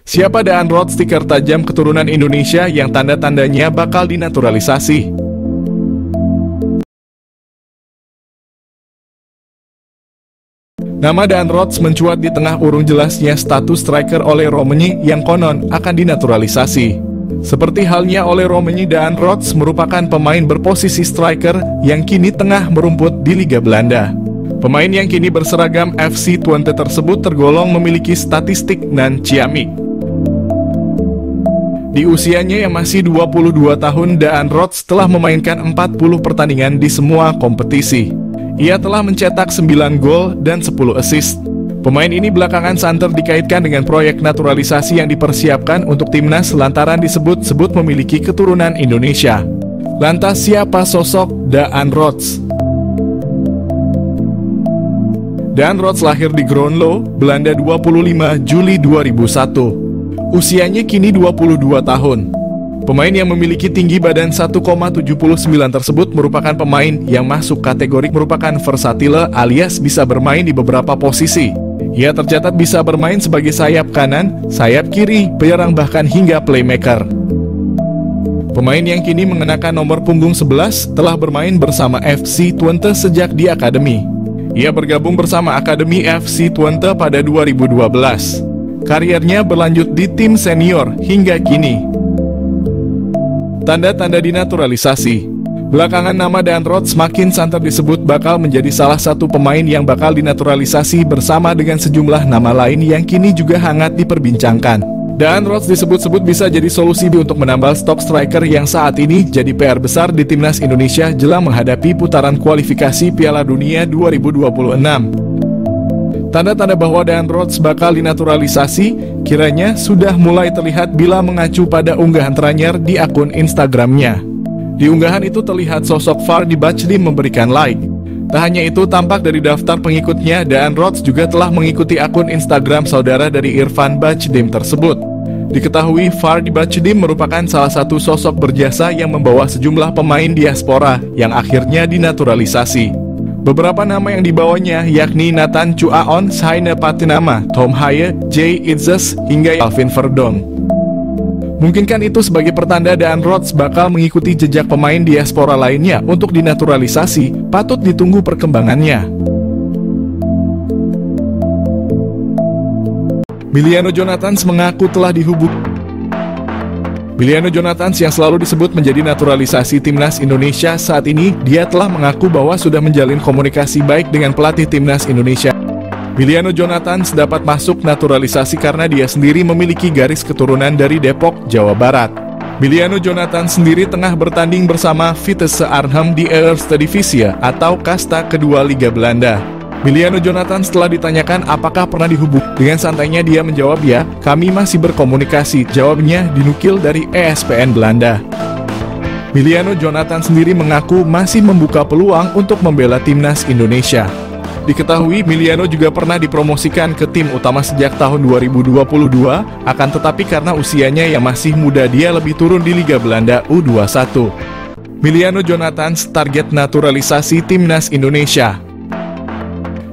Siapa Daan Roth, stiker tajam keturunan Indonesia yang tanda-tandanya bakal dinaturalisasi? Nama Daan Roth mencuat di tengah urung jelasnya status striker Ole Roemeny yang konon akan dinaturalisasi. Seperti halnya Ole Roemeny, Daan Roth merupakan pemain berposisi striker yang kini tengah merumput di Liga Belanda. Pemain yang kini berseragam FC Twente tersebut tergolong memiliki statistik nan ciamik. Di usianya yang masih 22 tahun, Daan Roth telah memainkan 40 pertandingan di semua kompetisi. Ia telah mencetak 9 gol dan 10 assist. Pemain ini belakangan santer dikaitkan dengan proyek naturalisasi yang dipersiapkan untuk timnas lantaran disebut-sebut memiliki keturunan Indonesia. Lantas siapa sosok Daan Roth? Daan Roth lahir di Groenlo, Belanda 25 Juli 2001. Usianya kini 22 tahun. Pemain yang memiliki tinggi badan 1,79 tersebut merupakan pemain yang masuk kategori merupakan versatile alias bisa bermain di beberapa posisi. Ia tercatat bisa bermain sebagai sayap kanan, sayap kiri, penyerang bahkan hingga playmaker. Pemain yang kini mengenakan nomor punggung 11 telah bermain bersama FC Twente sejak di akademi. Ia bergabung bersama Akademi FC Twente pada 2012. Karirnya berlanjut di tim senior hingga kini. Tanda-tanda dinaturalisasi. Belakangan nama Daan Roth semakin santer disebut bakal menjadi salah satu pemain yang bakal dinaturalisasi bersama dengan sejumlah nama lain yang kini juga hangat diperbincangkan. Daan Roth disebut-sebut bisa jadi solusi untuk menambal stok striker yang saat ini jadi PR besar di timnas Indonesia jelang menghadapi putaran kualifikasi Piala Dunia 2026. Tanda-tanda bahwa Daan Roth bakal dinaturalisasi kiranya sudah mulai terlihat bila mengacu pada unggahan terakhir di akun Instagramnya. Di unggahan itu terlihat sosok Vardy Bachdim memberikan like. Tak hanya itu, tampak dari daftar pengikutnya, Daan Roth juga telah mengikuti akun Instagram saudara dari Irfan Bachdim tersebut. Diketahui Vardy Bachdim merupakan salah satu sosok berjasa yang membawa sejumlah pemain diaspora yang akhirnya dinaturalisasi. Beberapa nama yang dibawanya yakni Nathan Chuaon, Saine Patinama, Tom Haye, Jay Itzes, hingga Alvin Verdong. Mungkinkah itu sebagai pertanda Daan Roth bakal mengikuti jejak pemain diaspora lainnya untuk dinaturalisasi? Patut ditunggu perkembangannya. Miliano Jonathans mengaku telah dihubungi. Miliano Jonathans yang selalu disebut menjadi naturalisasi timnas Indonesia saat ini, dia telah mengaku bahwa sudah menjalin komunikasi baik dengan pelatih timnas Indonesia. Miliano Jonathans dapat masuk naturalisasi karena dia sendiri memiliki garis keturunan dari Depok, Jawa Barat. Miliano Jonathans sendiri tengah bertanding bersama Vitesse Arnhem di Eerste Divisie atau kasta kedua Liga Belanda. Miliano Jonathans setelah ditanyakan apakah pernah dihubungi, dengan santainya dia menjawab, "Ya, kami masih berkomunikasi." Jawabnya dinukil dari ESPN Belanda. Miliano Jonathans sendiri mengaku masih membuka peluang untuk membela timnas Indonesia. Diketahui Miliano juga pernah dipromosikan ke tim utama sejak tahun 2022, akan tetapi karena usianya yang masih muda dia lebih turun di Liga Belanda U21. Miliano Jonathans target naturalisasi timnas Indonesia.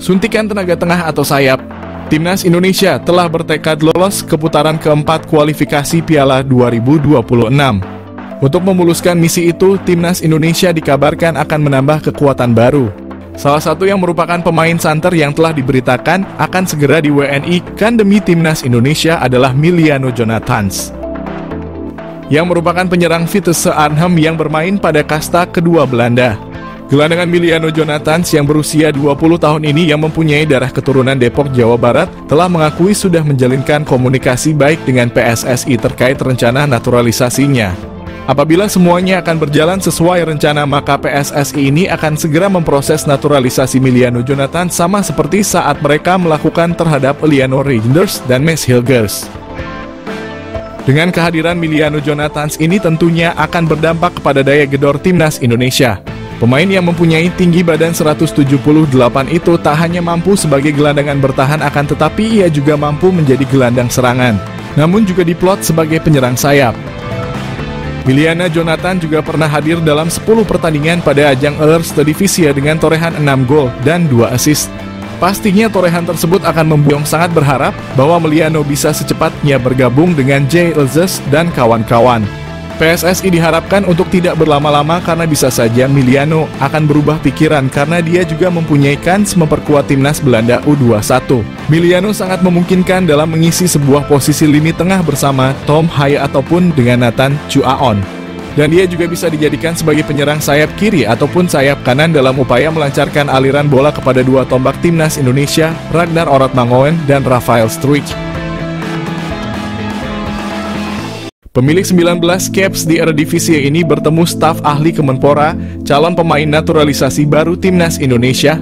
Suntikan tenaga tengah atau sayap. Timnas Indonesia telah bertekad lolos ke putaran keempat kualifikasi Piala 2026. Untuk memuluskan misi itu, Timnas Indonesia dikabarkan akan menambah kekuatan baru. Salah satu yang merupakan pemain santer yang telah diberitakan akan segera di WNI kan demi Timnas Indonesia adalah Miliano Jonathans, yang merupakan penyerang Vitesse Arnhem yang bermain pada kasta kedua Belanda. Gelandangan Miliano Jonathans yang berusia 20 tahun ini yang mempunyai darah keturunan Depok, Jawa Barat, telah mengakui sudah menjalinkan komunikasi baik dengan PSSI terkait rencana naturalisasinya. Apabila semuanya akan berjalan sesuai rencana, maka PSSI ini akan segera memproses naturalisasi Miliano Jonathans sama seperti saat mereka melakukan terhadap Eleanor Reinders dan Mads Hilgers. Dengan kehadiran Miliano Jonathans ini tentunya akan berdampak kepada daya gedor timnas Indonesia. Pemain yang mempunyai tinggi badan 178 itu tak hanya mampu sebagai gelandangan bertahan, akan tetapi ia juga mampu menjadi gelandang serangan, namun juga diplot sebagai penyerang sayap. Miliano Jonathans juga pernah hadir dalam 10 pertandingan pada ajang Eerste Divisie dengan torehan 6 gol dan 2 assist. Pastinya torehan tersebut akan membuat sangat berharap bahwa Emiliano bisa secepatnya bergabung dengan Jay Elzes dan kawan-kawan. PSSI diharapkan untuk tidak berlama-lama karena bisa saja Emiliano akan berubah pikiran karena dia juga mempunyai kans memperkuat timnas Belanda U21. Emiliano sangat memungkinkan dalam mengisi sebuah posisi lini tengah bersama Tom Haye ataupun dengan Nathan Chuaon. Dan dia juga bisa dijadikan sebagai penyerang sayap kiri ataupun sayap kanan dalam upaya melancarkan aliran bola kepada dua tombak timnas Indonesia, Ragnar Oratmangoen dan Rafael Struijk. Pemilik 19 caps di Eredivisie ini bertemu staf ahli Kemenpora, calon pemain naturalisasi baru timnas Indonesia.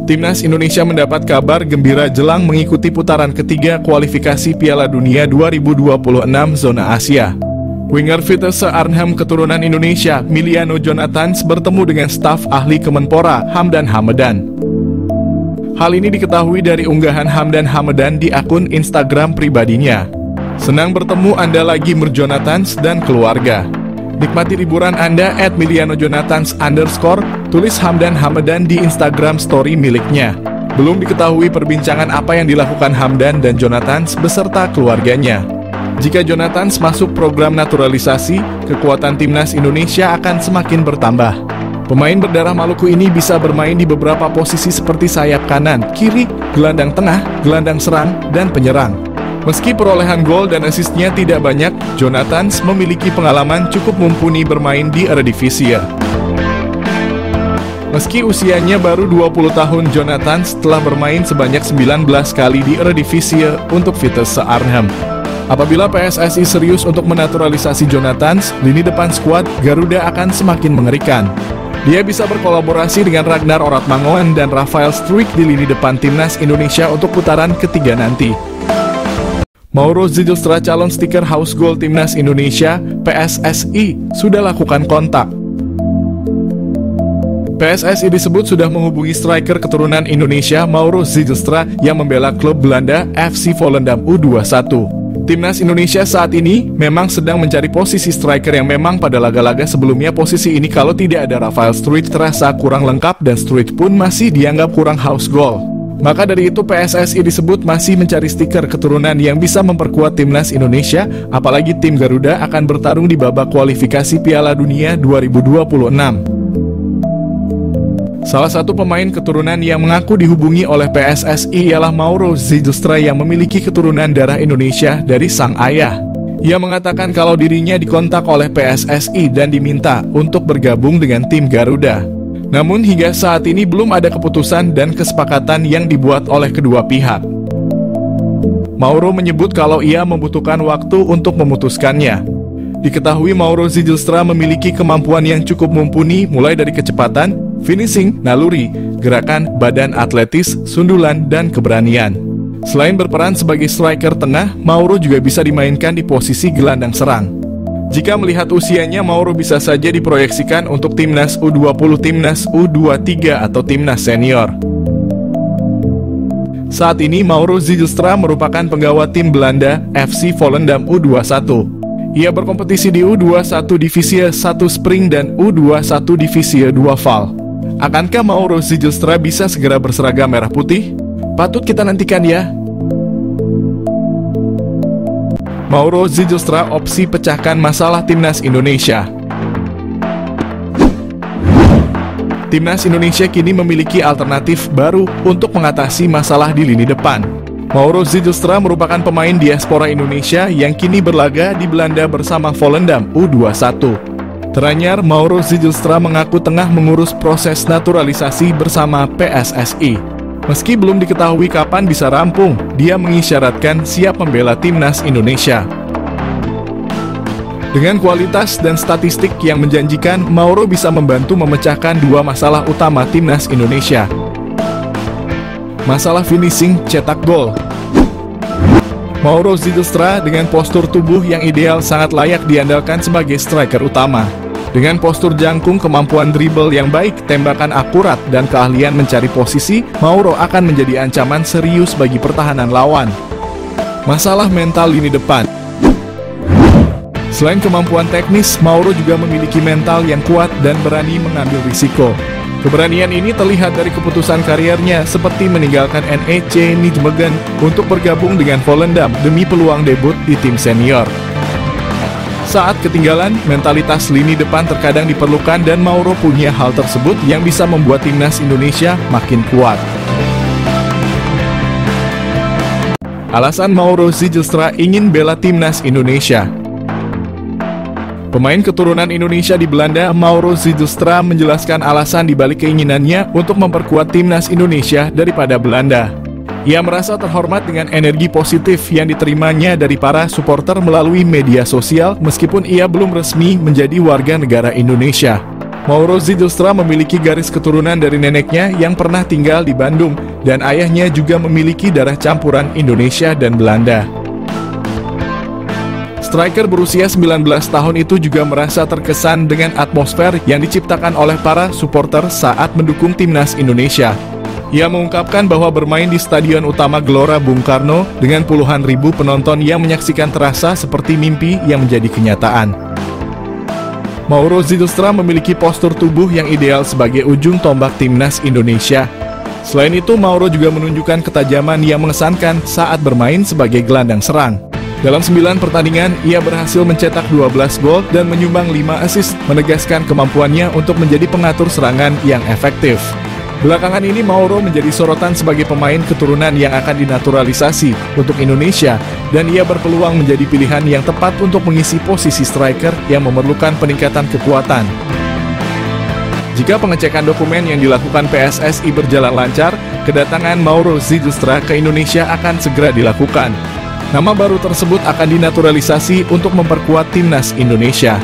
Timnas Indonesia mendapat kabar gembira jelang mengikuti putaran ketiga kualifikasi Piala Dunia 2026 zona Asia. Winger Vitesse Arnhem keturunan Indonesia, Emiliano Jonathans bertemu dengan staf ahli Kemenpora, Hamdan Hamedan. Hal ini diketahui dari unggahan Hamdan Hamedan di akun Instagram pribadinya. Senang bertemu Anda lagi Jonathans dan keluarga. Nikmati liburan Anda @emilianojonathans_, tulis Hamdan Hamedan di Instagram story miliknya. Belum diketahui perbincangan apa yang dilakukan Hamdan dan Jonathans beserta keluarganya. Jika Jonathans masuk program naturalisasi, kekuatan timnas Indonesia akan semakin bertambah. Pemain berdarah Maluku ini bisa bermain di beberapa posisi seperti sayap kanan, kiri, gelandang tengah, gelandang serang, dan penyerang. Meski perolehan gol dan asisnya tidak banyak, Jonathans memiliki pengalaman cukup mumpuni bermain di Eredivisie. Meski usianya baru 20 tahun, Jonathans telah bermain sebanyak 19 kali di Eredivisie untuk Vitesse Arnhem. Apabila PSSI serius untuk menaturalisasi Jonathans, lini depan skuad Garuda akan semakin mengerikan. Dia bisa berkolaborasi dengan Ragnar Oratmangoen dan Rafael Struijk di lini depan timnas Indonesia untuk putaran ketiga nanti. Mauro Zijlstra, calon stiker House Goal Timnas Indonesia, PSSI, sudah lakukan kontak. PSSI disebut sudah menghubungi striker keturunan Indonesia Mauro Zijlstra yang membela klub Belanda FC Volendam U21. Timnas Indonesia saat ini memang sedang mencari posisi striker yang memang pada laga-laga sebelumnya posisi ini kalau tidak ada Rafael Struijk terasa kurang lengkap dan Struijk pun masih dianggap kurang house goal. Maka dari itu PSSI disebut masih mencari stiker keturunan yang bisa memperkuat timnas Indonesia, apalagi tim Garuda akan bertarung di babak kualifikasi Piala Dunia 2026. Salah satu pemain keturunan yang mengaku dihubungi oleh PSSI ialah Mauro Zijlstra yang memiliki keturunan darah Indonesia dari sang ayah. Ia mengatakan kalau dirinya dikontak oleh PSSI dan diminta untuk bergabung dengan tim Garuda. Namun hingga saat ini belum ada keputusan dan kesepakatan yang dibuat oleh kedua pihak. Mauro menyebut kalau ia membutuhkan waktu untuk memutuskannya. Diketahui Mauro Zijlstra memiliki kemampuan yang cukup mumpuni mulai dari kecepatan, finishing, naluri, gerakan, badan atletis, sundulan, dan keberanian. Selain berperan sebagai striker tengah, Mauro juga bisa dimainkan di posisi gelandang serang. Jika melihat usianya, Mauro bisa saja diproyeksikan untuk timnas U20, timnas U23, atau timnas senior. Saat ini Mauro Zijlstra merupakan penggawa tim Belanda FC Volendam U21. Ia berkompetisi di U21 Divisie 1 Spring dan U21 Divisie 2 Val. Akankah Mauro Zijlstra bisa segera berseragam merah putih? Patut kita nantikan ya. Mauro Zijlstra opsi pecahkan masalah timnas Indonesia. Timnas Indonesia kini memiliki alternatif baru untuk mengatasi masalah di lini depan. Mauro Zijlstra merupakan pemain diaspora Indonesia yang kini berlaga di Belanda bersama Volendam U21. Teranyar, Mauro Zijlstra mengaku tengah mengurus proses naturalisasi bersama PSSI. Meski belum diketahui kapan bisa rampung, dia mengisyaratkan siap membela timnas Indonesia. Dengan kualitas dan statistik yang menjanjikan, Mauro bisa membantu memecahkan dua masalah utama timnas Indonesia. Masalah finishing, cetak gol. Mauro Zijlstra dengan postur tubuh yang ideal sangat layak diandalkan sebagai striker utama. Dengan postur jangkung, kemampuan dribble yang baik, tembakan akurat, dan keahlian mencari posisi, Mauro akan menjadi ancaman serius bagi pertahanan lawan. Masalah mental lini depan. Selain kemampuan teknis, Mauro juga memiliki mental yang kuat dan berani mengambil risiko. Keberanian ini terlihat dari keputusan kariernya seperti meninggalkan NEC Nijmegen untuk bergabung dengan Volendam demi peluang debut di tim senior. Saat ketinggalan, mentalitas lini depan terkadang diperlukan dan Mauro punya hal tersebut yang bisa membuat timnas Indonesia makin kuat. Alasan Mauro Zijlstra ingin bela timnas Indonesia. Pemain keturunan Indonesia di Belanda, Mauro Zijlstra menjelaskan alasan dibalik keinginannya untuk memperkuat timnas Indonesia daripada Belanda. Ia merasa terhormat dengan energi positif yang diterimanya dari para supporter melalui media sosial meskipun ia belum resmi menjadi warga negara Indonesia. Mauro Zijlstra memiliki garis keturunan dari neneknya yang pernah tinggal di Bandung dan ayahnya juga memiliki darah campuran Indonesia dan Belanda. Striker berusia 19 tahun itu juga merasa terkesan dengan atmosfer yang diciptakan oleh para supporter saat mendukung timnas Indonesia. Ia mengungkapkan bahwa bermain di Stadion Utama Gelora Bung Karno dengan puluhan ribu penonton yang menyaksikan terasa seperti mimpi yang menjadi kenyataan. Mauro Zijlstra memiliki postur tubuh yang ideal sebagai ujung tombak timnas Indonesia. Selain itu, Mauro juga menunjukkan ketajaman yang mengesankan saat bermain sebagai gelandang serang. Dalam 9 pertandingan, ia berhasil mencetak 12 gol dan menyumbang 5 assist, menegaskan kemampuannya untuk menjadi pengatur serangan yang efektif. Belakangan ini Mauro menjadi sorotan sebagai pemain keturunan yang akan dinaturalisasi untuk Indonesia dan ia berpeluang menjadi pilihan yang tepat untuk mengisi posisi striker yang memerlukan peningkatan kekuatan. Jika pengecekan dokumen yang dilakukan PSSI berjalan lancar, kedatangan Mauro Zijlstra ke Indonesia akan segera dilakukan. Nama baru tersebut akan dinaturalisasi untuk memperkuat timnas Indonesia.